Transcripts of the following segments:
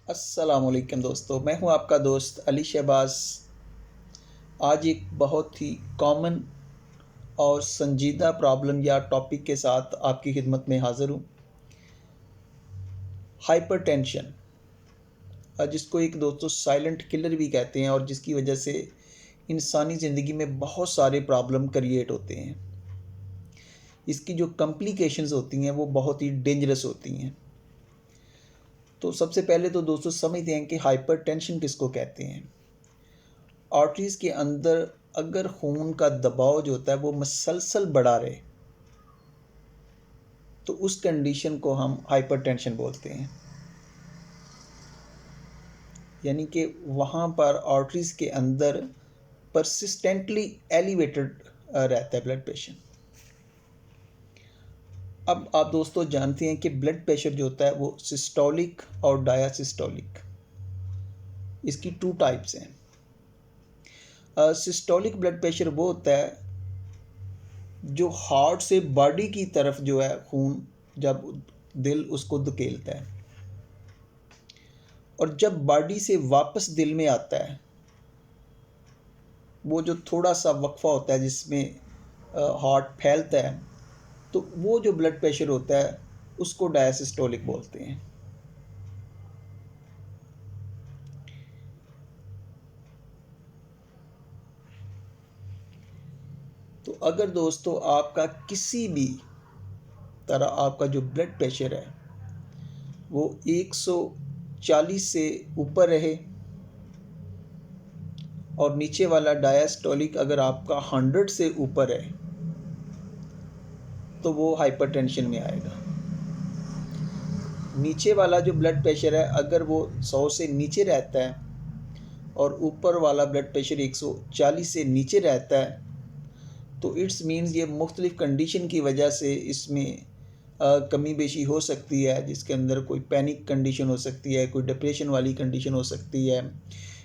अस्सलामुअलैकुम दोस्तों, मैं हूं आपका दोस्त अली शहबाज। आज एक बहुत ही कॉमन और संजीदा प्रॉब्लम या टॉपिक के साथ आपकी खिदमत में हाज़िर हूं। हाइपरटेंशन, जिसको एक दोस्तों साइलेंट किलर भी कहते हैं और जिसकी वजह से इंसानी ज़िंदगी में बहुत सारे प्रॉब्लम क्रिएट होते हैं। इसकी जो कॉम्प्लिकेशंस होती हैं वो बहुत ही डेंजरस होती हैं। तो सबसे पहले तो दोस्तों समझते हैं कि हाइपरटेंशन किसको कहते हैं। आर्टरीज़ के अंदर अगर खून का दबाव जो होता है वो मसलसल बढ़ा रहे तो उस कंडीशन को हम हाइपरटेंशन बोलते हैं। यानी कि वहाँ पर आर्टरीज़ के अंदर परसिस्टेंटली एलिवेटेड रहता है ब्लड प्रेशर। अब आप दोस्तों जानते हैं कि ब्लड प्रेशर जो होता है वो सिस्टोलिक और डायासिस्टोलिक, इसकी टू टाइप्स हैं। सिस्टोलिक ब्लड प्रेशर वो होता है जो हार्ट से बॉडी की तरफ जो है खून जब दिल उसको धकेलता है, और जब बॉडी से वापस दिल में आता है वो जो थोड़ा सा वक्फा होता है जिसमें हार्ट फैलता है, तो वो जो ब्लड प्रेशर होता है उसको डायसिस्टोलिक बोलते हैं। तो अगर दोस्तों आपका किसी भी तरह आपका जो ब्लड प्रेशर है वो 140 से ऊपर रहे और नीचे वाला डायस्टोलिक अगर आपका 100 से ऊपर है तो वो हाइपरटेंशन में आएगा। नीचे वाला जो ब्लड प्रेशर है अगर वो 100 से नीचे रहता है और ऊपर वाला ब्लड प्रेशर 140 से नीचे रहता है तो इट्स मीन्स ये मुख्तलिफ़ कंडीशन की वजह से इसमें कमी बेशी हो सकती है, जिसके अंदर कोई पैनिक कंडीशन हो सकती है, कोई डिप्रेशन वाली कंडीशन हो सकती है,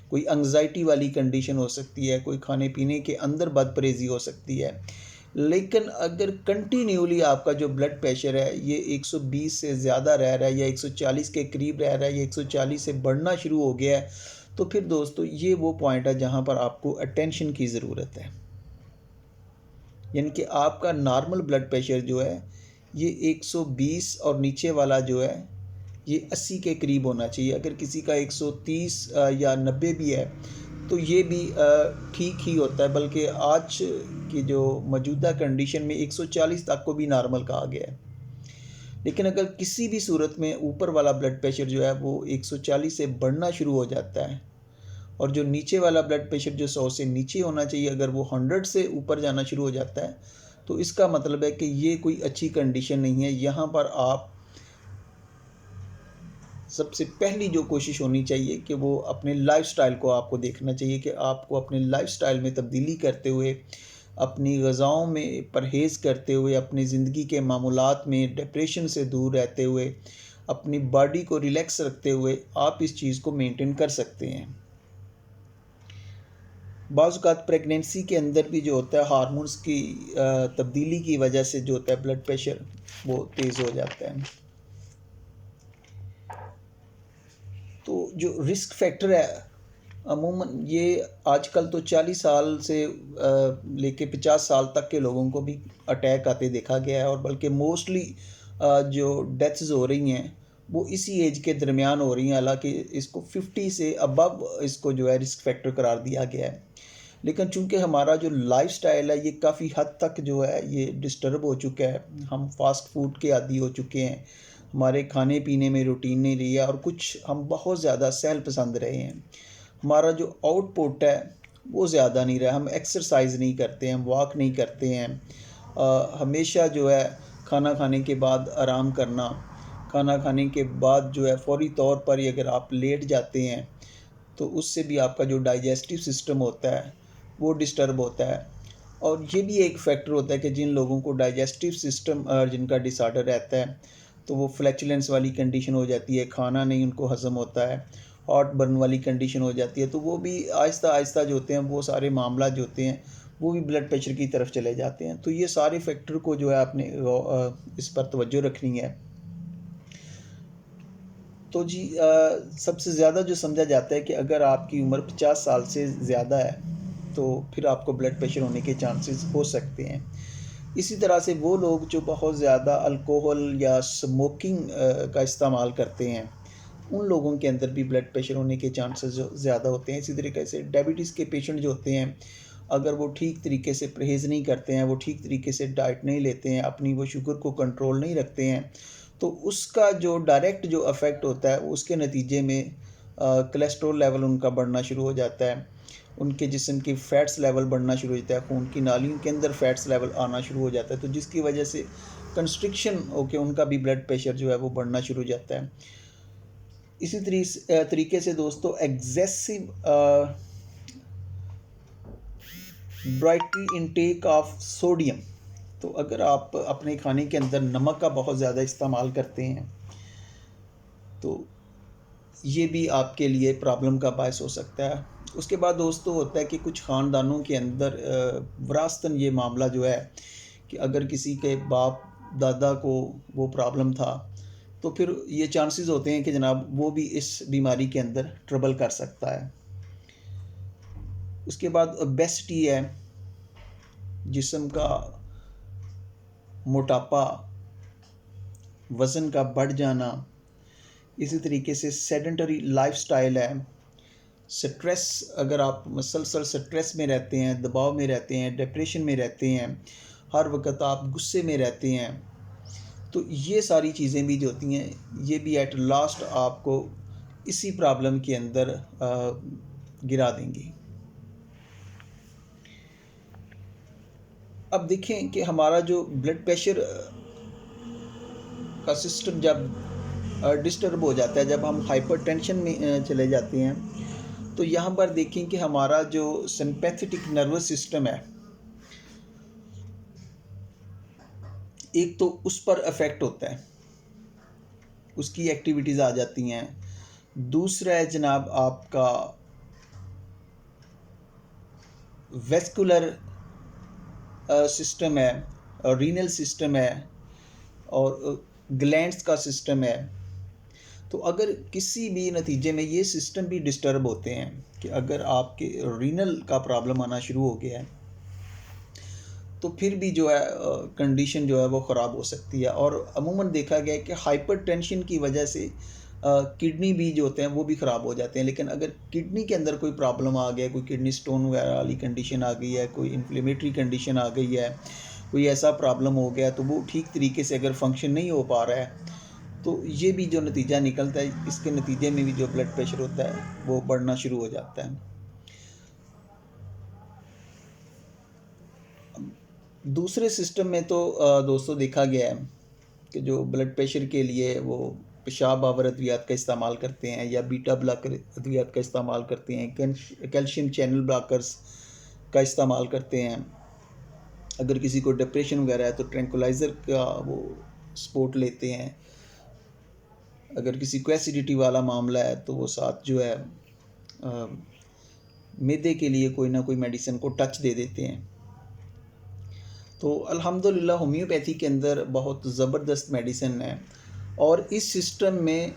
कोई एंग्जाइटी वाली कंडीशन हो सकती है, कोई खाने पीने के अंदर बदपरहेज़ी हो सकती है। लेकिन अगर कंटिन्यूली आपका जो ब्लड प्रेशर है ये 120 से ज़्यादा रह रहा है या 140 के करीब रह रहा है या 140 से बढ़ना शुरू हो गया है तो फिर दोस्तों ये वो पॉइंट है जहाँ पर आपको अटेंशन की ज़रूरत है। यानी कि आपका नॉर्मल ब्लड प्रेशर जो है ये 120 और नीचे वाला जो है ये 80 के करीब होना चाहिए। अगर किसी का 130 या 90 भी है तो ये भी ठीक ही होता है, बल्कि आज की जो मौजूदा कंडीशन में 140 तक को भी नॉर्मल कहा गया है। लेकिन अगर किसी भी सूरत में ऊपर वाला ब्लड प्रेशर जो है वो 140 से बढ़ना शुरू हो जाता है और जो नीचे वाला ब्लड प्रेशर जो 100 से नीचे होना चाहिए अगर वो 100 से ऊपर जाना शुरू हो जाता है तो इसका मतलब है कि ये कोई अच्छी कंडीशन नहीं है। यहाँ पर आप सबसे पहली जो कोशिश होनी चाहिए कि वो अपने लाइफ़स्टाइल को आपको देखना चाहिए कि आपको अपने लाइफ़स्टाइल में तब्दीली करते हुए, अपनी ग़िज़ाओं में परहेज़ करते हुए, अपनी ज़िंदगी के मामूलात में डिप्रेशन से दूर रहते हुए, अपनी बॉडी को रिलैक्स रखते हुए आप इस चीज़ को मेंटेन कर सकते हैं। बाज़ औक़ात प्रेगनेंसी के अंदर भी जो होता है हार्मोन्स की तब्दीली की वजह से जो होता है ब्लड प्रेशर वो तेज़ हो जाता है। तो जो रिस्क फैक्टर है अमूमन ये आजकल तो 40 साल से लेके 50 साल तक के लोगों को भी अटैक आते देखा गया है, और बल्कि मोस्टली जो डेथ्स हो रही हैं वो इसी एज के दरमियान हो रही हैं। हालांकि इसको 50 से अबव इसको जो है रिस्क फैक्टर करार दिया गया है। लेकिन चूंकि हमारा जो लाइफस्टाइल है ये काफ़ी हद तक जो है ये डिस्टर्ब हो चुका है, हम फास्ट फूड के आदी हो चुके हैं, हमारे खाने पीने में रूटीन नहीं रही है और कुछ हम बहुत ज़्यादा सहल पसंद रहे हैं। हमारा जो आउटपुट है वो ज़्यादा नहीं रहा, हम एक्सरसाइज नहीं करते हैं, हम वॉक नहीं करते हैं। हमेशा जो है खाना खाने के बाद आराम करना, खाना खाने के बाद जो है फ़ौरी तौर पर ही अगर आप लेट जाते हैं तो उससे भी आपका जो डाइजेस्टिव सिस्टम होता है वो डिस्टर्ब होता है। और ये भी एक फैक्टर होता है कि जिन लोगों को डाइजेस्टिव सिस्टम जिनका डिसऑर्डर रहता है तो वो फ्लैचुलेंस वाली कंडीशन हो जाती है, खाना नहीं उनको हज़म होता है, हॉट बर्न वाली कंडीशन हो जाती है, तो वो भी आहिस्ता आहिस्ता जो होते हैं वो सारे मामला जो होते हैं वो भी ब्लड प्रेशर की तरफ चले जाते हैं। तो ये सारे फैक्टर को जो है आपने इस पर तवज्जो रखनी है। तो जी सबसे ज़्यादा जो समझा जाता है कि अगर आपकी उम्र 50 साल से ज़्यादा है तो फिर आपको ब्लड प्रेशर होने के चांसेस हो सकते हैं। इसी तरह से वो लोग जो बहुत ज़्यादा अल्कोहल या स्मोकिंग का इस्तेमाल करते हैं, उन लोगों के अंदर भी ब्लड प्रेशर होने के चांसेस जो ज़्यादा होते हैं। इसी तरीके से डायबिटीज़ के पेशेंट जो होते हैं, अगर वो ठीक तरीके से परहेज़ नहीं करते हैं, वो ठीक तरीके से डाइट नहीं लेते हैं, अपनी वो शुगर को कंट्रोल नहीं रखते हैं, तो उसका जो डायरेक्ट जो इफ़ेक्ट होता है, उसके नतीजे में कोलेस्ट्रॉल लेवल उनका बढ़ना शुरू हो जाता है, उनके जिस्म की फ़ैट्स लेवल बढ़ना शुरू हो जाता है, खून की नालियों के अंदर फ़ैट्स लेवल आना शुरू हो जाता है, तो जिसकी वजह से कंस्ट्रिक्शन होके उनका भी ब्लड प्रेशर जो है वो बढ़ना शुरू हो जाता है। इसी तरीके से दोस्तों एग्जेसिव ब्राइटरी इनटेक ऑफ सोडियम, तो अगर आप अपने खाने के अंदर नमक का बहुत ज़्यादा इस्तेमाल करते हैं तो ये भी आपके लिए प्रॉब्लम का बायस हो सकता है। उसके बाद दोस्तों होता है कि कुछ ख़ानदानों के अंदर विरासतन ये मामला जो है कि अगर किसी के बाप दादा को वो प्रॉब्लम था तो फिर ये चांसेस होते हैं कि जनाब वो भी इस बीमारी के अंदर ट्रबल कर सकता है। उसके बाद ओबेसिटी है, जिस्म का मोटापा, वज़न का बढ़ जाना। इसी तरीके से सेडेंटरी लाइफस्टाइल है, स्ट्रेस, अगर आप मुसलसल स्ट्रेस में रहते हैं, दबाव में रहते हैं, डिप्रेशन में रहते हैं, हर वक्त आप गुस्से में रहते हैं, तो ये सारी चीज़ें भी जो होती हैं ये भी एट लास्ट आपको इसी प्रॉब्लम के अंदर गिरा देंगी। अब देखें कि हमारा जो ब्लड प्रेशर का सिस्टम जब डिस्टर्ब हो जाता है, जब हम हाइपरटेंशन में चले जाते हैं, तो यहाँ पर देखें कि हमारा जो सिंपैथेटिक नर्वस सिस्टम है, एक तो उस पर अफेक्ट होता है, उसकी एक्टिविटीज़ आ जाती हैं। दूसरा है जनाब आपका वेस्कुलर सिस्टम है, रीनल सिस्टम है और ग्लैंड्स का सिस्टम है। तो अगर किसी भी नतीजे में ये सिस्टम भी डिस्टर्ब होते हैं कि अगर आपके रीनल का प्रॉब्लम आना शुरू हो गया है तो फिर भी जो है कंडीशन जो है वो ख़राब हो सकती है। और अमूमन देखा गया है कि हाइपरटेंशन की वजह से किडनी भी जो होते हैं वो भी ख़राब हो जाते हैं। लेकिन अगर किडनी के अंदर कोई प्रॉब्लम आ गया, कोई किडनी स्टोन वगैरह वाली कंडीशन आ गई है, कोई इन्फ्लेमेटरी कंडीशन आ गई है, कोई ऐसा प्रॉब्लम हो गया तो वो ठीक तरीके से अगर फंक्शन नहीं हो पा रहा है, तो ये भी जो नतीजा निकलता है, इसके नतीजे में भी जो ब्लड प्रेशर होता है वो बढ़ना शुरू हो जाता है। दूसरे सिस्टम में तो दोस्तों देखा गया है कि जो ब्लड प्रेशर के लिए वो पेशाब आवर अद्वियात का इस्तेमाल करते हैं या बीटा ब्लॉकर अद्वियात का इस्तेमाल करते हैं, कैल्शियम चैनल ब्लॉकर्स का इस्तेमाल करते हैं। अगर किसी को डिप्रेशन वगैरह है तो ट्रैंकुलाइज़र का वो सपोर्ट लेते हैं। अगर किसी को एसिडिटी वाला मामला है तो वो साथ जो है मैदे के लिए कोई ना कोई मेडिसिन को टच दे देते हैं। तो अल्हम्दुलिल्लाह होम्योपैथी के अंदर बहुत ज़बरदस्त मेडिसिन है और इस सिस्टम में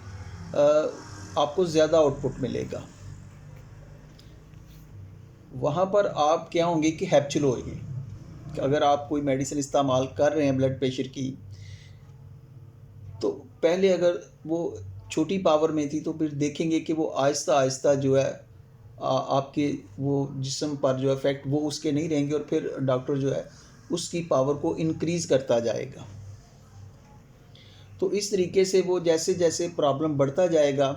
आपको ज़्यादा आउटपुट मिलेगा। वहाँ पर आप क्या होंगे कि हैप्चुअल होंगे कि अगर आप कोई मेडिसिन इस्तेमाल कर रहे हैं ब्लड प्रेशर की, तो पहले अगर वो छोटी पावर में थी तो फिर देखेंगे कि वो आहिस्ता आहिस्ता जो है आपके वो जिस्म पर जो इफ़ेक्ट वो उसके नहीं रहेंगे और फिर डॉक्टर जो है उसकी पावर को इंक्रीज़ करता जाएगा। तो इस तरीके से वो जैसे जैसे प्रॉब्लम बढ़ता जाएगा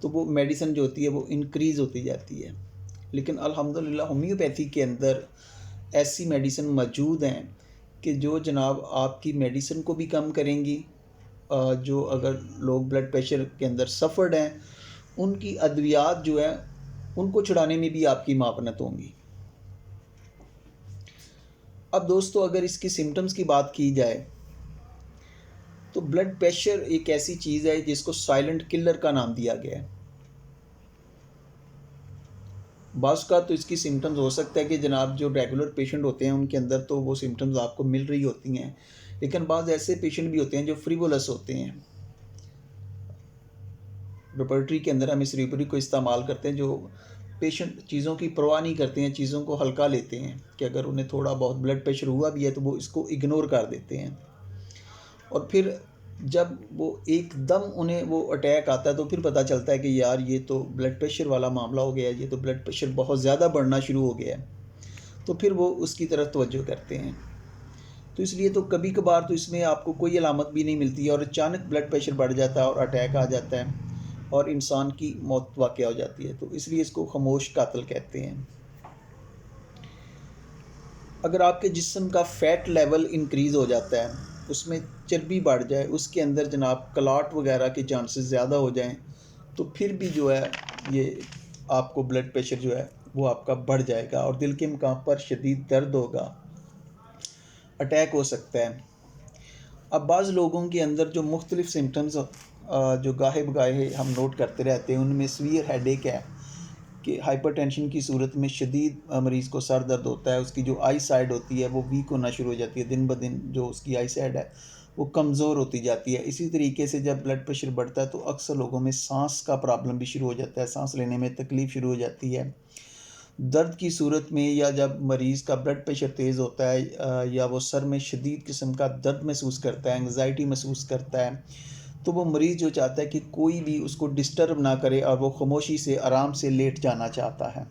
तो वो मेडिसिन जो होती है वो इंक्रीज़ होती जाती है। लेकिन अल्हम्दुलिल्लाह होम्योपैथी के अंदर ऐसी मेडिसिन मौजूद हैं कि जो जनाब आपकी मेडिसिन को भी कम करेंगी। जो अगर लोग ब्लड प्रेशर के अंदर सफ़र्ड हैं उनकी अद्वियात जो है उनको छुड़ाने में भी आपकी मावनत होंगी। अब दोस्तों अगर इसकी सिम्टम्स की बात की जाए तो ब्लड प्रेशर एक ऐसी चीज़ है जिसको साइलेंट किलर का नाम दिया गया है। बाज़ का तो इसकी सिम्टम्स हो सकता है कि जनाब जो रेगुलर पेशेंट होते हैं उनके अंदर तो वो सिम्टम्स आपको मिल रही होती हैं, लेकिन बाज़ ऐसे पेशेंट भी होते हैं जो फ्रीवोलस होते हैं, लेबोरेटरी के अंदर हम इस रिकवरी को इस्तेमाल करते हैं, जो पेशेंट चीज़ों की परवाह नहीं करते हैं, चीज़ों को हल्का लेते हैं कि अगर उन्हें थोड़ा बहुत ब्लड प्रेशर हुआ भी है तो वो इसको इग्नोर कर देते हैं। और फिर जब वो एकदम उन्हें वो अटैक आता है तो फिर पता चलता है कि यार ये तो ब्लड प्रेशर वाला मामला हो गया है, ये तो ब्लड प्रेशर बहुत ज़्यादा बढ़ना शुरू हो गया है, तो फिर वो उसकी तरफ तवज्जो करते हैं। तो इसलिए तो कभी कभार तो इसमें आपको कोई अलामत भी नहीं मिलती है और अचानक ब्लड प्रेशर बढ़ जाता है और अटैक आ जाता है और इंसान की मौत वाक़या हो जाती है। तो इसलिए इसको खामोश कातिल कहते हैं। अगर आपके जिस्म का फ़ैट लेवल इंक्रीज़ हो जाता है, उसमें चर्बी बढ़ जाए, उसके अंदर जनाब क्लॉट वगैरह के चांसेस ज़्यादा हो जाएं, तो फिर भी जो है ये आपको ब्लड प्रेशर जो है वो आपका बढ़ जाएगा और दिल के मकाम पर शदीद दर्द होगा, अटैक हो सकता है। अब बाज़ लोगों के अंदर जो मुख्तलिफ़ सिम्टम्स जो गाहे बगाहे हम नोट करते रहते हैं, उनमें सीवियर हेडेक है कि हाइपरटेंशन की सूरत में शदीद मरीज़ को सर दर्द होता है, उसकी जो आई साइड होती है वो वीक होना शुरू हो जाती है, दिन ब दिन जो उसकी आई साइड है वो कमज़ोर होती जाती है। इसी तरीके से जब ब्लड प्रेशर बढ़ता है तो अक्सर लोगों में सांस का प्रॉब्लम भी शुरू हो जाता है, सांस लेने में तकलीफ़ शुरू हो जाती है। दर्द की सूरत में या जब मरीज़ का ब्लड प्रेशर तेज़ होता है या वो सर में शदीद किस्म का दर्द महसूस करता है, एंग्ज़ायटी महसूस करता है, तो वो मरीज़ जो चाहता है कि कोई भी उसको डिस्टर्ब ना करे और वो खामोशी से आराम से लेट जाना चाहता है।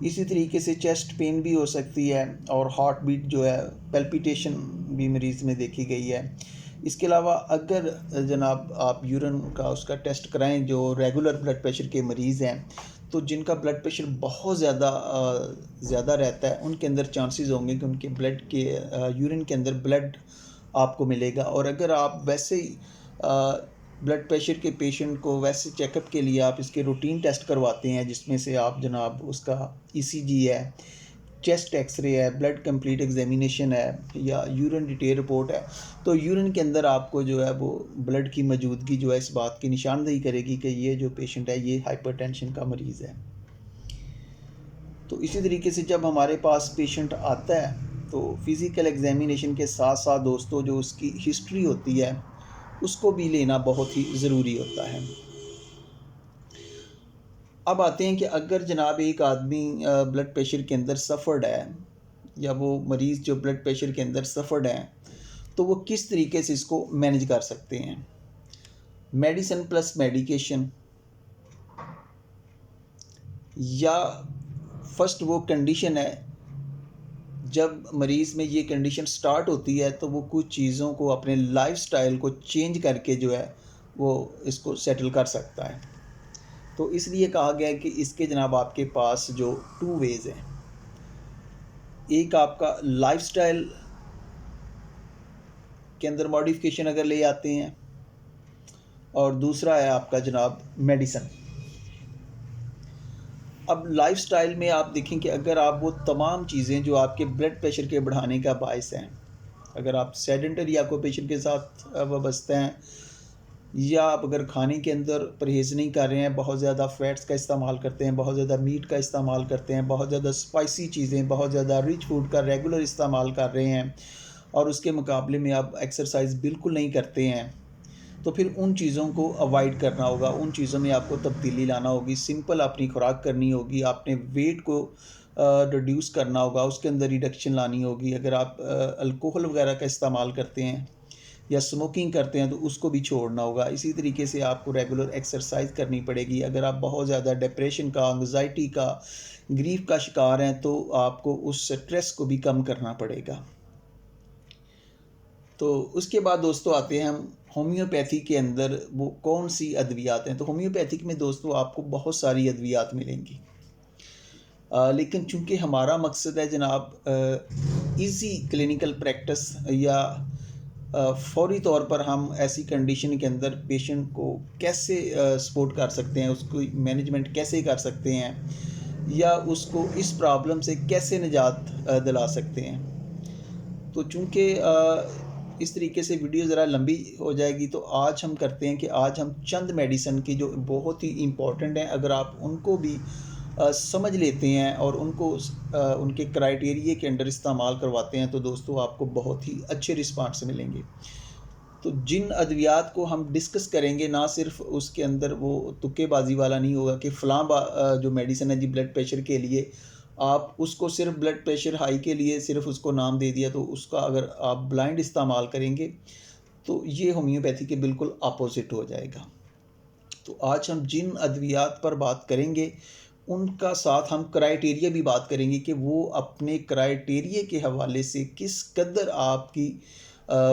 इसी तरीके से चेस्ट पेन भी हो सकती है और हार्ट बीट जो है पैल्पिटेशन भी मरीज़ में देखी गई है। इसके अलावा अगर जनाब आप यूरिन का उसका टेस्ट कराएं, जो रेगुलर ब्लड प्रेशर के मरीज़ हैं, तो जिनका ब्लड प्रेशर बहुत ज़्यादा रहता है, उनके अंदर चांसेस होंगे कि उनके ब्लड के यूरिन के अंदर ब्लड आपको मिलेगा। और अगर आप वैसे ही ब्लड प्रेशर के पेशेंट को वैसे चेकअप के लिए आप इसके रूटीन टेस्ट करवाते हैं, जिसमें से आप जनाब उसका ईसीजी है, चेस्ट एक्सरे है, ब्लड कंप्लीट एग्जामिनेशन है या यूरिन डिटेल रिपोर्ट है, तो यूरिन के अंदर आपको जो है वो ब्लड की मौजूदगी जो है इस बात की निशानदेही करेगी कि ये जो पेशेंट है ये हाइपरटेंशन का मरीज़ है। तो इसी तरीके से जब हमारे पास पेशेंट आता है तो फ़िज़िकल एग्जामिनेशन के साथ साथ दोस्तों जो उसकी हिस्ट्री होती है उसको भी लेना बहुत ही ज़रूरी होता है। अब आते हैं कि अगर जनाब एक आदमी ब्लड प्रेशर के अंदर सफ़र्ड है या वो मरीज़ जो ब्लड प्रेशर के अंदर सफ़र्ड है, तो वो किस तरीके से इसको मैनेज कर सकते हैं। मेडिसिन प्लस मेडिकेशन, या फर्स्ट वो कंडीशन है जब मरीज़ में ये कंडीशन स्टार्ट होती है तो वो कुछ चीज़ों को अपने लाइफस्टाइल को चेंज करके जो है वो इसको सेटल कर सकता है। तो इसलिए कहा गया है कि इसके जनाब आपके पास जो 2 वेज़ हैं, एक आपका लाइफस्टाइल के अंदर मॉडिफिकेशन अगर ले आते हैं और दूसरा है आपका जनाब मेडिसिन। अब लाइफस्टाइल में आप देखें कि अगर आप वो तमाम चीज़ें जो आपके ब्लड प्रेशर के बढ़ाने का बायस हैं, अगर आप सेडेंटरी ऑक्यूपेशन के साथ वाबस्ते हैं या आप अगर खाने के अंदर परहेज़ नहीं कर रहे हैं, बहुत ज़्यादा फ़ैट्स का इस्तेमाल करते हैं, बहुत ज़्यादा मीट का इस्तेमाल करते हैं, बहुत ज़्यादा स्पाइसी चीज़ें, बहुत ज़्यादा रिच फूड का रेगुलर इस्तेमाल कर रहे हैं और उसके मुकाबले में आप एक्सरसाइज बिल्कुल नहीं करते हैं, तो फिर उन चीज़ों को अवॉइड करना होगा, उन चीज़ों में आपको तब्दीली लाना होगी। सिंपल अपनी खुराक करनी होगी, आपने वेट को रिड्यूस करना होगा, उसके अंदर रिडक्शन लानी होगी। अगर आप अल्कोहल वगैरह का इस्तेमाल करते हैं या स्मोकिंग करते हैं तो उसको भी छोड़ना होगा। इसी तरीके से आपको रेगुलर एक्सरसाइज करनी पड़ेगी। अगर आप बहुत ज़्यादा डिप्रेशन का, एंग्जाइटी का, ग्रीफ का शिकार हैं तो आपको उस स्ट्रेस को भी कम करना पड़ेगा। तो उसके बाद दोस्तों आते हैं हम होम्योपैथी के अंदर वो कौन सी अद्वियात हैं। तो होम्योपैथिक में दोस्तों आपको बहुत सारी अद्वियात मिलेंगी, लेकिन चूँकि हमारा मकसद है जनाब इजी क्लिनिकल प्रैक्टिस या फ़ौरी तौर पर हम ऐसी कंडीशन के अंदर पेशेंट को कैसे सपोर्ट कर सकते हैं, उसको मैनेजमेंट कैसे कर सकते हैं या उसको इस प्रॉब्लम से कैसे निजात दिला सकते हैं। तो चूँकि इस तरीके से वीडियो ज़रा लंबी हो जाएगी तो आज हम करते हैं कि आज हम चंद मेडिसिन की जो बहुत ही इम्पोर्टेंट हैं, अगर आप उनको भी समझ लेते हैं और उनको उनके क्राइटेरिया के अंडर इस्तेमाल करवाते हैं तो दोस्तों आपको बहुत ही अच्छे रिस्पांस मिलेंगे। तो जिन अद्वियात को हम डिस्कस करेंगे, ना सिर्फ उसके अंदर वो तुक्केबाजी वाला नहीं होगा कि जो मेडिसिन है जी ब्लड प्रेशर के लिए, आप उसको सिर्फ ब्लड प्रेशर हाई के लिए सिर्फ उसको नाम दे दिया, तो उसका अगर आप ब्लाइंड इस्तेमाल करेंगे तो ये होम्योपैथी के बिल्कुल अपोजिट हो जाएगा। तो आज हम जिन अद्वियात पर बात करेंगे उनका साथ हम क्राइटेरिया भी बात करेंगे कि वो अपने क्राइटेरिया के हवाले से किस कदर आपकी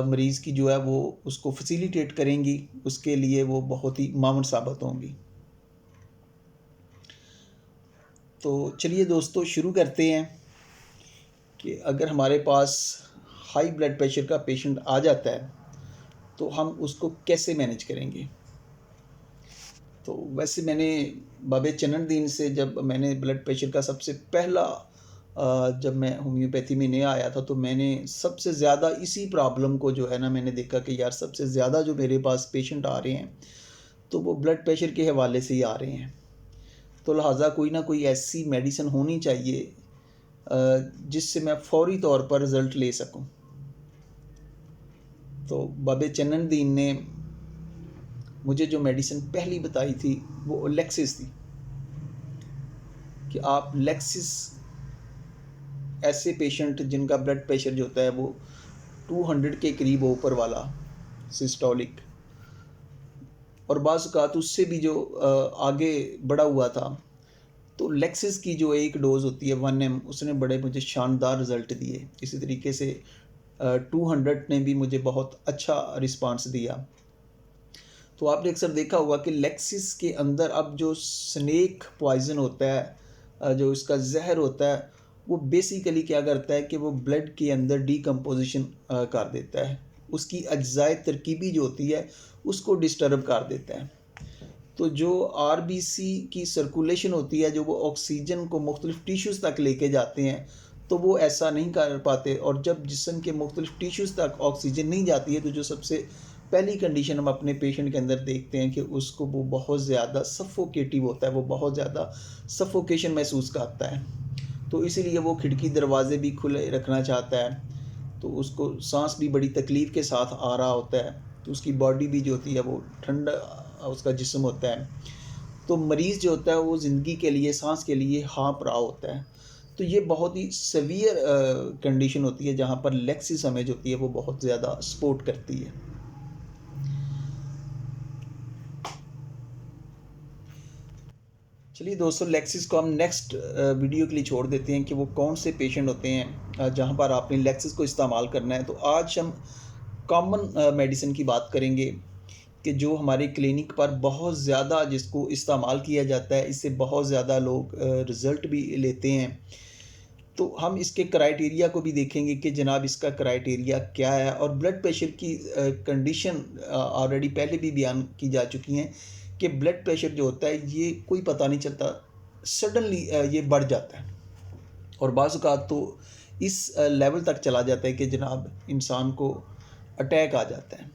मरीज़ की जो है वो उसको फैसिलिटेट करेंगी, उसके लिए वो बहुत ही मावन साबित होंगी। तो चलिए दोस्तों शुरू करते हैं कि अगर हमारे पास हाई ब्लड प्रेशर का पेशेंट आ जाता है तो हम उसको कैसे मैनेज करेंगे। तो वैसे मैंने बाबे चनन से जब मैंने ब्लड प्रेशर का सबसे पहला जब मैं होम्योपैथी में नया आया था, तो मैंने सबसे ज़्यादा इसी प्रॉब्लम को जो है ना, मैंने देखा कि यार सबसे ज़्यादा जो मेरे पास पेशेंट आ रहे हैं तो वो ब्लड प्रेशर के हवाले से ही आ रहे हैं। तो लिहाजा कोई ना कोई ऐसी मेडिसिन होनी चाहिए जिससे मैं फौरी तौर पर रिज़ल्ट ले सकूं। तो बाबे चनन ने मुझे जो मेडिसिन पहली बताई थी वो लेक्सिस थी, कि आप लेक्सिस ऐसे पेशेंट जिनका ब्लड प्रेशर जो होता है वो 200 के करीब ऊपर वाला सिस्टोलिक, और बाज़ औक़ात उससे भी जो आगे बढ़ा हुआ था, तो लेक्सिस की जो एक डोज़ होती है 1 ml, उसने बड़े मुझे शानदार रिज़ल्ट दिए। इसी तरीके से 200 ने भी मुझे बहुत अच्छा रिस्पांस दिया। तो आपने अक्सर देखा होगा कि लेक्सिस के अंदर अब जो स्नेक पॉइज़न होता है, जो इसका जहर होता है, वो बेसिकली क्या करता है कि वो ब्लड के अंदर डिकम्पोजिशन कर देता है, उसकी अज्जाए तरकीबी जो होती है उसको डिस्टर्ब कर देता है। तो जो आरबीसी की सर्कुलेशन होती है, जो वो ऑक्सीजन को मुख्तलिफ टिश्यूज़ तक लेके जाते हैं, तो वो ऐसा नहीं कर पाते। और जब जिस्म के मुख्तलिफ टिश्यूज़ तक ऑक्सीजन नहीं जाती है, तो जो सबसे पहली कंडीशन हम अपने पेशेंट के अंदर देखते हैं कि उसको वो बहुत ज़्यादा सफोकेटिव होता है, वो बहुत ज़्यादा सफोकेशन महसूस करता है। तो इसीलिए वो खिड़की दरवाज़े भी खुले रखना चाहता है, तो उसको सांस भी बड़ी तकलीफ़ के साथ आ रहा होता है, तो उसकी बॉडी भी जो होती है वो ठंडा उसका जिस्म होता है। तो मरीज़ जो होता है वो ज़िंदगी के लिए, सांस के लिए हाँफ रहा होता है। तो ये बहुत ही सीवियर कंडीशन होती है जहाँ पर लेक्सिस हमें जो होती है वो बहुत ज़्यादा सपोर्ट करती है। चलिए दोस्तों, लेक्सिस को हम नेक्स्ट वीडियो के लिए छोड़ देते हैं कि वो कौन से पेशेंट होते हैं जहाँ पर आपने लेक्सिस को इस्तेमाल करना है। तो आज हम कॉमन मेडिसिन की बात करेंगे कि जो हमारे क्लिनिक पर बहुत ज़्यादा जिसको इस्तेमाल किया जाता है, इससे बहुत ज़्यादा लोग रिज़ल्ट भी लेते हैं। तो हम इसके क्राइटेरिया को भी देखेंगे कि जनाब इसका क्राइटेरिया क्या है। और ब्लड प्रेशर की कंडीशन ऑलरेडी पहले भी बयान की जा चुकी हैं कि ब्लड प्रेशर जो होता है ये कोई पता नहीं चलता, सडनली ये बढ़ जाता है, और बाज़ औक़ात तो इस लेवल तक चला जाता है कि जनाब इंसान को अटैक आ जाता है।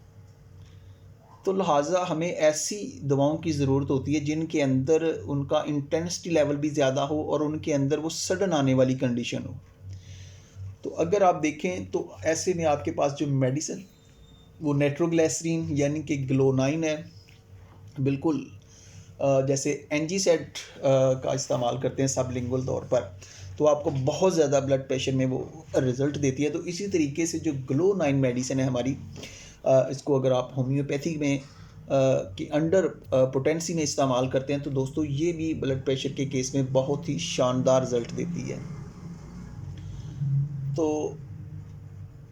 तो लिहाजा हमें ऐसी दवाओं की ज़रूरत होती है जिनके अंदर उनका इंटेंसिटी लेवल भी ज़्यादा हो और उनके अंदर वो सडन आने वाली कंडीशन हो। तो अगर आप देखें तो ऐसे में आपके पास जो मेडिसिन वो नाइट्रोग्लिसरीन यानी कि ग्लोनाइन है, बिल्कुल जैसे एनजीसेड का इस्तेमाल करते हैं सबलिंगुअल तौर पर, तो आपको बहुत ज़्यादा ब्लड प्रेशर में वो रिज़ल्ट देती है। तो इसी तरीके से जो ग्लोनाइन मेडिसिन है हमारी, इसको अगर आप होम्योपैथी में के अंडर पोटेंसी में इस्तेमाल करते हैं तो दोस्तों ये भी ब्लड प्रेशर के केस में बहुत ही शानदार रिज़ल्ट देती है। तो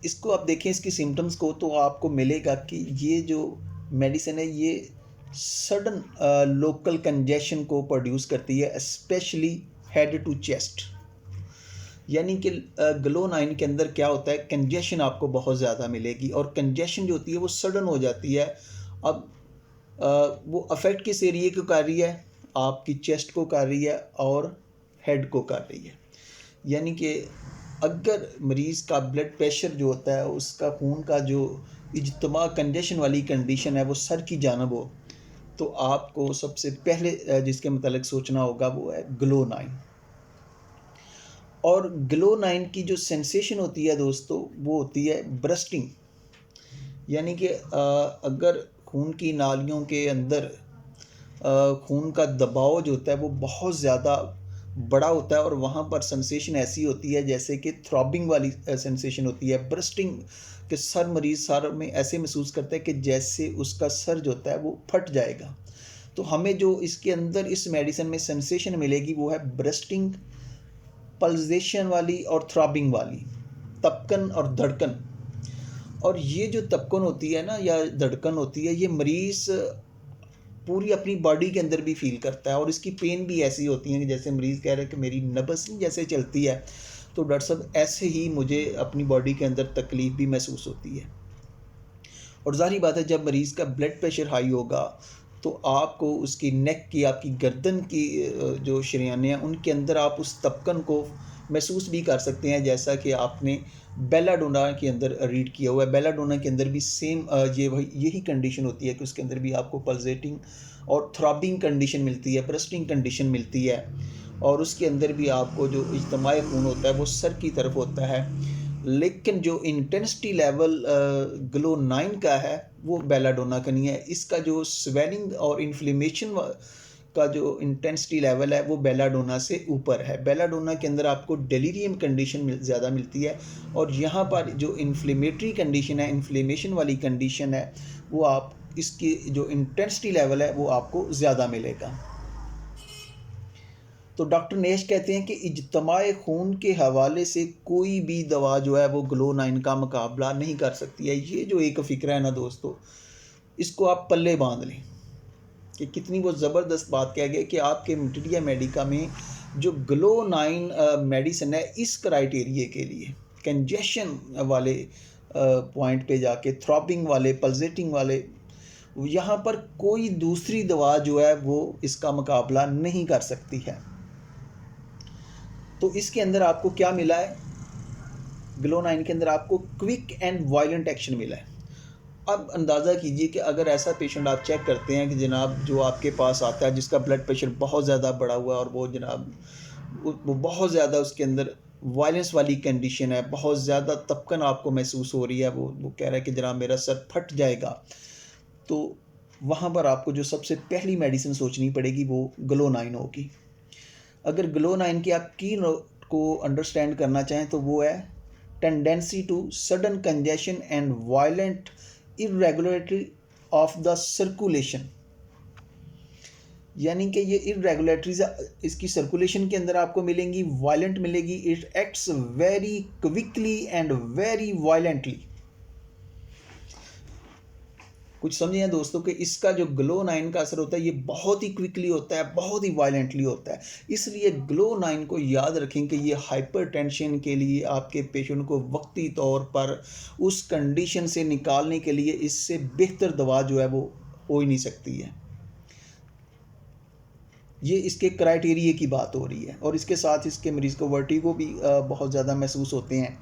इसको आप देखें, इसकी सिम्टम्स को, तो आपको मिलेगा कि ये जो मेडिसिन है ये सडन लोकल कंजेशन को प्रोड्यूस करती है, स्पेशली हेड टू चेस्ट। यानी कि ग्लोनाइन के अंदर क्या होता है, कंजेशन आपको बहुत ज़्यादा मिलेगी, और कंजेशन जो होती है वो सडन हो जाती है। अब वो अफेक्ट किस एरिए को कर रही है, आपकी चेस्ट को कर रही है और हेड को कर रही है। यानी कि अगर मरीज़ का ब्लड प्रेशर जो होता है उसका खून का जो इज्तिमा कंजेशन वाली कंडीशन है वो सर की जानब हो, तो आपको सबसे पहले जिसके मतलब सोचना होगा वो है ग्लोनाइन। और ग्लोनाइन की जो सेंसेशन होती है दोस्तों वो होती है ब्रस्टिंग, यानी कि अगर खून की नालियों के अंदर खून का दबाव जो होता है वो बहुत ज़्यादा बड़ा होता है और वहाँ पर सेंसेशन ऐसी होती है जैसे कि थ्रॉबिंग वाली सेंसेशन होती है, बर्स्टिंग के मरीज़ सर में ऐसे महसूस करता है कि जैसे उसका सर जो होता है वो फट जाएगा। तो हमें जो इसके अंदर इस मेडिसिन में सेंसेशन मिलेगी वो है ब्रस्टिंग, पल्सेशन वाली और थ्रॉबिंग वाली, तपकन और धड़कन। और ये जो तपकन होती है ना या धड़कन होती है, ये मरीज़ पूरी अपनी बॉडी के अंदर भी फील करता है और इसकी पेन भी ऐसी होती है कि जैसे मरीज़ कह रहे हैं कि मेरी नब्ज़ नहीं जैसे चलती है, तो डॉक्टर साहब ऐसे ही मुझे अपनी बॉडी के अंदर तकलीफ़ भी महसूस होती है। और ज़ाहिर बात है जब मरीज़ का ब्लड प्रेशर हाई होगा तो आपको उसकी नेक की, आपकी गर्दन की जो शरीयानें हैं उनके अंदर आप उस तपकन को महसूस भी कर सकते हैं, जैसा कि आपने बेलाडोना के अंदर रीड किया हुआ है। बेलाडोना के अंदर भी सेम यही कंडीशन होती है कि उसके अंदर भी आपको पल्सेटिंग और थ्रॉबिंग कंडीशन मिलती है, ब्रस्टिंग कंडीशन मिलती है और उसके अंदर भी आपको जो इज्तिमाई खून होता है वो सर की तरफ होता है। लेकिन जो इंटेंसिटी लेवल ग्लो-9 का है वो बेलाडोना का नहीं है। इसका जो स्वेलिंग और इन्फ्लेमेशन का जो इंटेंसिटी लेवल है वो बेलाडोना से ऊपर है। बेलाडोना के अंदर आपको डेलीरियम कंडीशन ज़्यादा मिलती है और यहाँ पर जो इन्फ्लेमेटरी कंडीशन है, इन्फ्लेमेशन वाली कंडीशन है, वो आप इसकी जो इंटेंसिटी लेवल है वो आपको ज़्यादा मिलेगा। तो डॉक्टर नेश कहते हैं कि इज्तिमाई खून के हवाले से कोई भी दवा जो है वो ग्लो-9 का मुकाबला नहीं कर सकती है। ये जो एक फ़िक्रा है ना दोस्तों, इसको आप पल्ले बांध लें कि कितनी वो ज़बरदस्त बात कह गए कि आपके मटीरिया मेडिका में जो ग्लो-9 मेडिसिन है इस क्राइटेरिया के लिए कंजेशन वाले पॉइंट पे जाके, थ्रॉबिंग वाले, पल्सेटिंग वाले, यहाँ पर कोई दूसरी दवा जो है वो इसका मुकाबला नहीं कर सकती है। तो इसके अंदर आपको क्या मिला है, ग्लो-9 के अंदर आपको क्विक एंड वायलेंट एक्शन मिला है। अब अंदाज़ा कीजिए कि अगर ऐसा पेशेंट आप चेक करते हैं कि जनाब जो आपके पास आता है जिसका ब्लड प्रेशर बहुत ज़्यादा बढ़ा हुआ है और वो जनाब वो बहुत ज़्यादा उसके अंदर वायलेंस वाली कंडीशन है, बहुत ज़्यादा तपकन आपको महसूस हो रही है, वो कह रहा है कि जनाब मेरा सर फट जाएगा, तो वहाँ पर आपको जो सबसे पहली मेडिसिन सोचनी पड़ेगी वो ग्लो-9 होगी। अगर ग्लो-9 की आप की नोट को अंडरस्टैंड करना चाहें तो वो है tendency to sudden congestion and violent irregularity of the circulation. यानी कि ये इरेगुलरिटीज इसकी सर्कुलेशन के अंदर आपको मिलेंगी, वायलेंट मिलेगी, it acts very quickly and very violently. कुछ समझे हैं दोस्तों कि इसका जो ग्लो-9 का असर होता है ये बहुत ही क्विकली होता है, बहुत ही वायलेंटली होता है। इसलिए ग्लो-9 को याद रखें कि ये हाइपरटेंशन के लिए आपके पेशेंट को वक्ती तौर पर उस कंडीशन से निकालने के लिए इससे बेहतर दवा जो है वो हो ही नहीं सकती है। ये इसके क्राइटेरिया की बात हो रही है और इसके साथ इसके मरीज़ को वर्टिगो भी बहुत ज़्यादा महसूस होते हैं।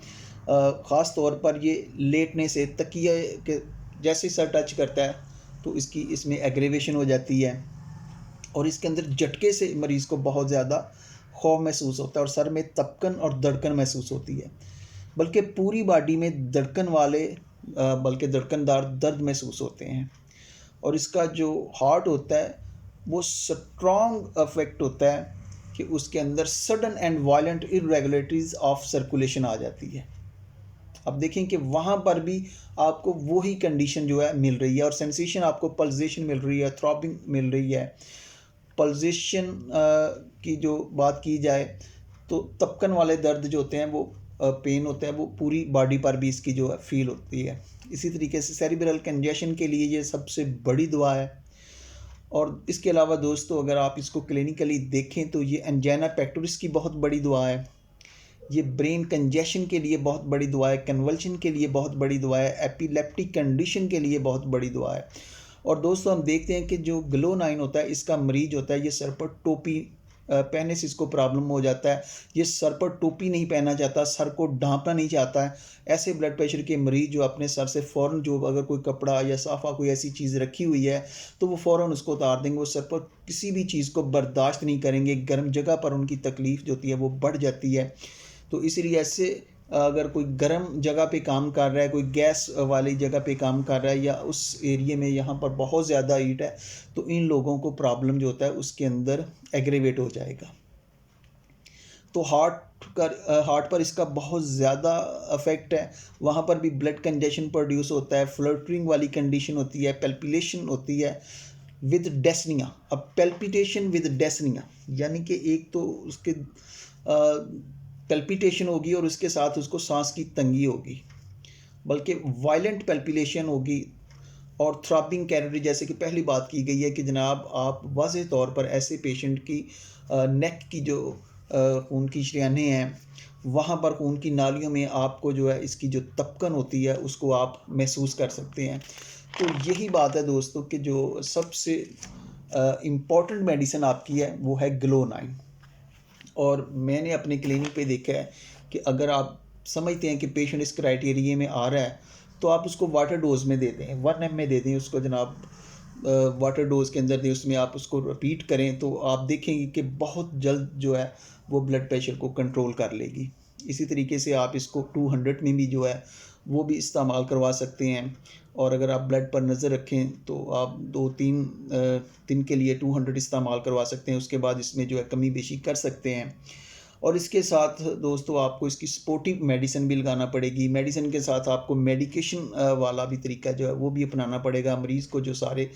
ख़ास तौर पर ये लेटने से तकिए के जैसे सर टच करता है तो इसमें एग्रेवेशन हो जाती है और इसके अंदर झटके से मरीज़ को बहुत ज़्यादा खौफ महसूस होता है और सर में तपकन और धड़कन महसूस होती है, बल्कि पूरी बॉडी में धड़कन वाले बल्कि धड़कनदार दर्द महसूस होते हैं। और इसका जो हार्ट होता है वो स्ट्रॉन्ग अफेक्ट होता है कि उसके अंदर sudden and violent irregularities of circulation आ जाती है। अब देखें कि वहाँ पर भी आपको वही कंडीशन जो है मिल रही है और सेंसेशन आपको पल्सेशन मिल रही है, थ्रॉबिंग मिल रही है। पल्सेशन की जो बात की जाए तो तपकन वाले दर्द जो होते हैं वो पेन होता है वो पूरी बॉडी पर भी इसकी जो है फील होती है। इसी तरीके से सेरिब्रल कंजेशन के लिए ये सबसे बड़ी दवा है। और इसके अलावा दोस्तों अगर आप इसको क्लिनिकली देखें तो ये एंजाइना पेक्टोरिस की बहुत बड़ी दवा है, ये ब्रेन कंजेशन के लिए बहुत बड़ी दवा है, कन्वल्शन के लिए बहुत बड़ी दवा है, एपिलेप्टिक कंडीशन के लिए बहुत बड़ी दवा है। और दोस्तों हम देखते हैं कि जो ग्लो-9 होता है इसका मरीज होता है ये सर पर टोपी पहनने से इसको प्रॉब्लम हो जाता है, ये सर पर टोपी नहीं पहनना चाहता, सर को ढांपना नहीं चाहता है। ऐसे ब्लड प्रेशर के मरीज जो अपने सर से फ़ौरन जो अगर कोई कपड़ा या साफ़ा कोई ऐसी चीज़ रखी हुई है तो वो फ़ौरन उसको उतार देंगे, वो सर पर किसी भी चीज़ को बर्दाश्त नहीं करेंगे, गर्म जगह पर उनकी तकलीफ़ जो होती है वो बढ़ जाती है। तो इसीलिए ऐसे अगर कोई गर्म जगह पे काम कर रहा है, कोई गैस वाली जगह पे काम कर रहा है, या उस एरिया में यहाँ पर बहुत ज़्यादा हीट है, तो इन लोगों को प्रॉब्लम जो होता है उसके अंदर एग्रेवेट हो जाएगा। तो हार्ट पर इसका बहुत ज़्यादा अफेक्ट है। वहाँ पर भी ब्लड कंजेशन प्रोड्यूस होता है, फ्लटरिंग वाली कंडीशन होती है, पेल्पिटेशन होती है विद डेस्निया। अब पेल्पिटेशन विद डेस्निया यानी कि एक तो उसके पेल्पिटेशन होगी और उसके साथ उसको सांस की तंगी होगी, बल्कि वायलेंट पेल्पिटेशन होगी और थ्रॉबिंग कैलोरी, जैसे कि पहली बात की गई है कि जनाब आप वाज़ेह तौर पर ऐसे पेशेंट की नेक की जो खून की शरियानें हैं, वहाँ पर खून की नालियों में आपको जो है इसकी जो तपकन होती है उसको आप महसूस कर सकते हैं। तो यही बात है दोस्तों कि जो सबसे इम्पॉर्टेंट मेडिसिन आपकी है वो है ग्लो-9। और मैंने अपने क्लिनिक पे देखा है कि अगर आप समझते हैं कि पेशेंट इस क्राइटेरिया में आ रहा है, तो आप उसको वाटर डोज में दे दें, 1 ml में दे दें उसको जनाब, वाटर डोज के अंदर दें, उसमें आप उसको रिपीट करें तो आप देखेंगे कि बहुत जल्द जो है वो ब्लड प्रेशर को कंट्रोल कर लेगी। इसी तरीके से आप इसको 200 में भी जो है वो भी इस्तेमाल करवा सकते हैं। और अगर आप ब्लड पर नज़र रखें तो आप 2-3 दिन के लिए 200 इस्तेमाल करवा सकते हैं, उसके बाद इसमें जो है कमी बेशी कर सकते हैं। और इसके साथ दोस्तों आपको इसकी सपोर्टिव मेडिसिन भी लगाना पड़ेगी। मेडिसिन के साथ आपको मेडिकेशन वाला भी तरीका जो है वो भी अपनाना पड़ेगा। मरीज़ को जो सारे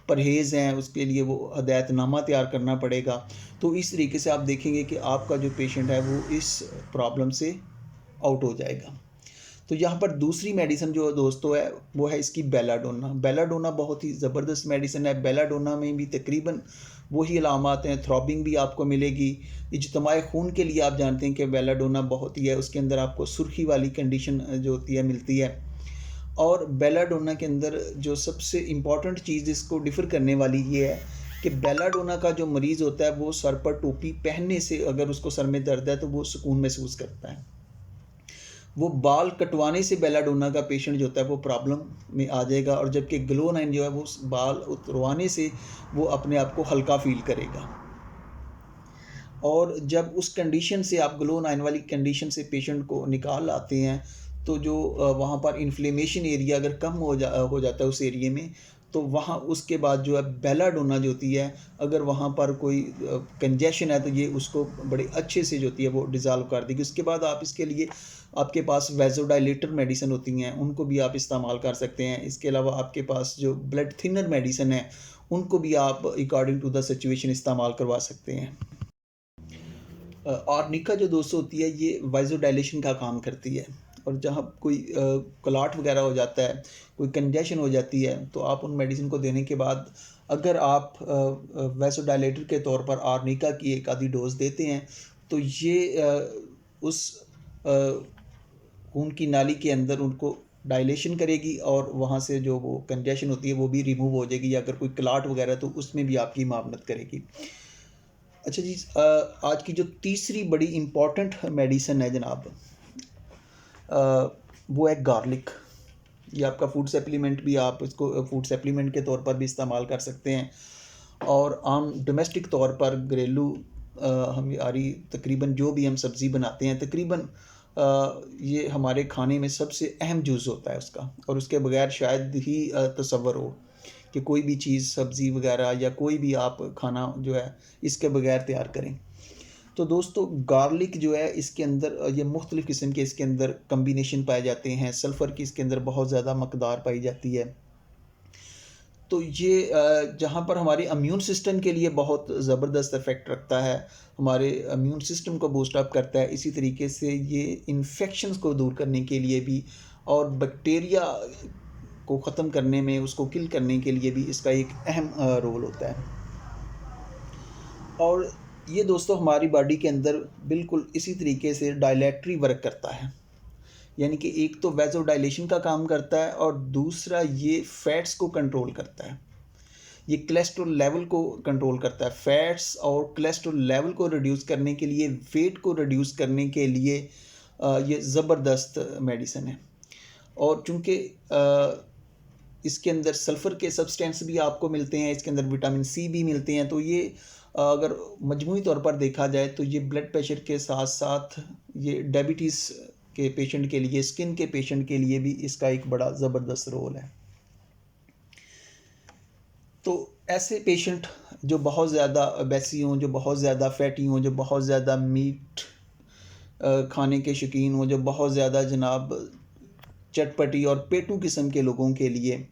परहेज़ हैं उसके लिए वो हदायतनामा तैयार करना पड़ेगा। तो इस तरीके से आप देखेंगे कि आपका जो पेशेंट है वो इस प्रॉब्लम से आउट हो जाएगा। तो यहाँ पर दूसरी मेडिसिन जो दोस्तों है वो है इसकी बेलाडोना। बेलाडोना बहुत ही ज़बरदस्त मेडिसिन है। बेलाडोना में भी तकरीबन वही अलामात हैं, थ्रॉबिंग भी आपको मिलेगी। इज्तिमाई खून के लिए आप जानते हैं कि बेलाडोना बहुत ही है, उसके अंदर आपको सुर्खी वाली कंडीशन जो होती है मिलती है। और बेलाडोना के अंदर जो सबसे इम्पॉर्टेंट चीज़ इसको डिफ़र करने वाली ये है कि बेलाडोना का जो मरीज़ होता है वो सर पर टोपी पहनने से अगर उसको सर में दर्द है तो वो सुकून महसूस करता है। वो बाल कटवाने से बेलाडोना का पेशेंट जो होता है वो प्रॉब्लम में आ जाएगा, और जबकि ग्लो-9 जो है वो बाल उतरवाने से वो अपने आप को हल्का फील करेगा। और जब उस कंडीशन से आप ग्लो-9 वाली कंडीशन से पेशेंट को निकाल आते हैं तो जो वहाँ पर इन्फ्लेमेशन एरिया अगर कम हो जाता है उस एरिया में, तो वहाँ उसके बाद जो है बेलाडोना जो होती है, अगर वहाँ पर कोई कंजेशन है तो ये उसको बड़े अच्छे से जो होती है वो डिज़ॉल्व कर देगी। उसके बाद आप इसके लिए आपके पास वैज़ोडाइलेटर मेडिसिन होती हैं, उनको भी आप इस्तेमाल कर सकते हैं। इसके अलावा आपके पास जो ब्लड थिनर मेडिसिन है उनको भी आप अकॉर्डिंग टू द सिचुएशन इस्तेमाल करवा सकते हैं। आर्निका जो दोस्तों होती है ये वाइज़ोडाइलेशन का काम करती है, और जहाँ कोई क्लॉट वगैरह हो जाता है, कोई कंजेशन हो जाती है, तो आप उन मेडिसिन को देने के बाद अगर आप वैसोडाइलेटर के तौर पर आर्निका की एक आधी डोज देते हैं तो ये उस खून की नाली के अंदर उनको डायलेशन करेगी और वहाँ से जो वो कंजेशन होती है वो भी रिमूव हो जाएगी, या अगर कोई क्लॉट वगैरह तो उसमें भी आपकी मावनत करेगी। अच्छा जी, आज की जो तीसरी बड़ी इम्पॉर्टेंट मेडिसिन है जनाब, वो है गार्लिक। ये आपका फूड सप्लीमेंट भी, आप इसको फूड सप्लीमेंट के तौर पर भी इस्तेमाल कर सकते हैं, और आम डोमेस्टिक तौर पर घरेलू हमारी तकरीबन जो भी हम सब्ज़ी बनाते हैं तकरीबन ये हमारे खाने में सबसे अहम जुज़ होता है उसका, और उसके बगैर शायद ही तसव्वुर हो कि कोई भी चीज़ सब्ज़ी वगैरह या कोई भी आप खाना जो है इसके बगैर तैयार करें। तो दोस्तों गार्लिक जो है इसके अंदर ये मुख्तलिफ़ किस्म के इसके अंदर कम्बिनेशन पाए जाते हैं। सल्फ़र की इसके अंदर बहुत ज़्यादा मकदार पाई जाती है। तो ये जहाँ पर हमारे इम्यून सिस्टम के लिए बहुत ज़बरदस्त इफ़ेक्ट रखता है, हमारे इम्यून सिस्टम को बूस्ट अप करता है, इसी तरीके से ये इन्फेक्शंस को दूर करने के लिए भी और बैक्टीरिया को ख़त्म करने में, उसको किल करने के लिए भी इसका एक अहम रोल होता है। और ये दोस्तों हमारी बॉडी के अंदर बिल्कुल इसी तरीके से डायलेटरी वर्क करता है, यानी कि एक तो वैज़ोडाइलेशन का काम करता है और दूसरा ये फ़ैट्स को कंट्रोल करता है। ये कोलेस्ट्रॉल लेवल को कंट्रोल करता है। फ़ैट्स और कोलेस्ट्रॉल लेवल को रिड्यूस करने के लिए, वेट को रिड्यूस करने के लिए ये ज़बरदस्त मेडिसिन है। और चूँकि इसके अंदर सल्फ़र के सब्सटेंस भी आपको मिलते हैं, इसके अंदर विटामिन सी भी मिलते हैं, तो ये अगर मजमूई तौर पर देखा जाए तो ये ब्लड प्रेशर के साथ साथ ये डायबिटीज़ के पेशेंट के लिए, स्किन के पेशेंट के लिए भी इसका एक बड़ा ज़बरदस्त रोल है। तो ऐसे पेशेंट जो बहुत ज़्यादा ओबेसी हों, जो बहुत ज़्यादा फैटी हों, जो बहुत ज़्यादा मीट खाने के शौकीन हों, जो बहुत ज़्यादा जनाब चटपटी और पेटू किस्म के लोगों के लिए,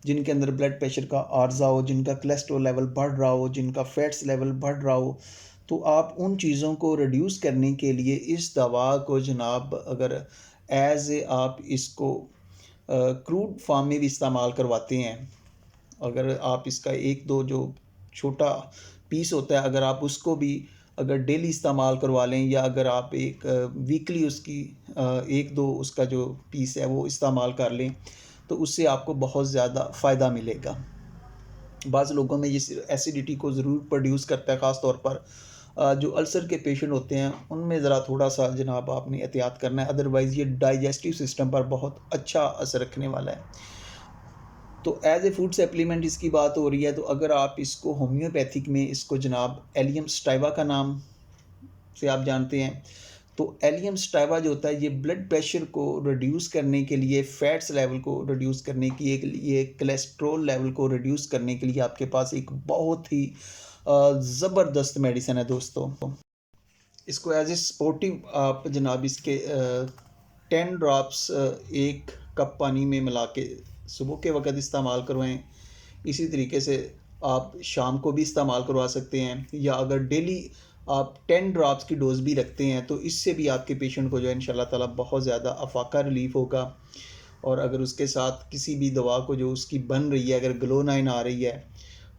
जिनके अंदर ब्लड प्रेशर का आर्ज़ा हो, जिनका कोलेस्ट्रॉल लेवल बढ़ रहा हो, जिनका फैट्स लेवल बढ़ रहा हो, तो आप उन चीज़ों को रिड्यूस करने के लिए इस दवा को जनाब अगर आप इसको क्रूड फॉर्म में भी इस्तेमाल करवाते हैं, अगर आप इसका एक दो जो छोटा पीस होता है अगर आप उसको भी अगर डेली इस्तेमाल करवा लें, या अगर आप एक वीकली उसकी एक दो उसका जो पीस है वो इस्तेमाल कर लें, तो उससे आपको बहुत ज़्यादा फ़ायदा मिलेगा। बाज़ लोगों में ये एसिडिटी को ज़रूर प्रोड्यूस करता है, ख़ास तौर पर जो अल्सर के पेशेंट होते हैं उनमें ज़रा थोड़ा सा जनाब आपने एहतियात करना है, अदरवाइज़ ये डाइजेस्टिव सिस्टम पर बहुत अच्छा असर रखने वाला है। तो एज ए फूड सप्लीमेंट इसकी बात हो रही है, तो अगर आप इसको होम्योपैथिक में इसको जनाब एलियम स्टाइवा का नाम से आप जानते हैं, तो एलियम स्टाइवा जो होता है ये ब्लड प्रेशर को रिड्यूस करने के लिए, फैट्स लेवल को रिड्यूस करने की एक ये कोलेस्ट्रॉल लेवल को रिड्यूस करने के लिए आपके पास एक बहुत ही ज़बरदस्त मेडिसिन है दोस्तों। इसको एज ए सपोर्टिव आप जनाब इसके 10 ड्रॉप्स एक कप पानी में मिला के सुबह के वक़्त इस्तेमाल करवाएं। इसी तरीके से आप शाम को भी इस्तेमाल करवा सकते हैं, या अगर डेली आप 10 ड्रॉप्स की डोज़ भी रखते हैं तो इससे भी आपके पेशेंट को जो है इंशाल्लाह ताला बहुत ज़्यादा अफाका रिलीफ़ होगा। और अगर उसके साथ किसी भी दवा को जो उसकी बन रही है, अगर ग्लोनाइन आ रही है,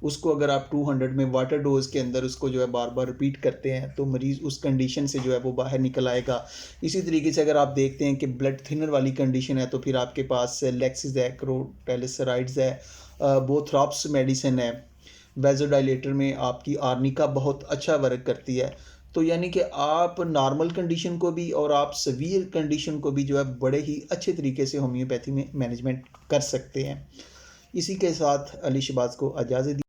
उसको अगर आप 200 में वाटर डोज़ के अंदर उसको जो है बार बार रिपीट करते हैं तो मरीज़ उस कंडीशन से जो है वो बाहर निकल आएगा। इसी तरीके से अगर आप देखते हैं कि ब्लड थिनर वाली कंडीशन है तो फिर आपके पास लेक्सिस है, क्रोटेलिसराइड्स है, बोथ्रॉप्स मेडिसिन है, वेज़ोडाइलेटर में आपकी आर्निका बहुत अच्छा वर्क करती है। तो यानी कि आप नॉर्मल कंडीशन को भी और आप सीवियर कंडीशन को भी जो है बड़े ही अच्छे तरीके से होम्योपैथी में मैनेजमेंट कर सकते हैं। इसी के साथ अली शहबाज को इजाज़त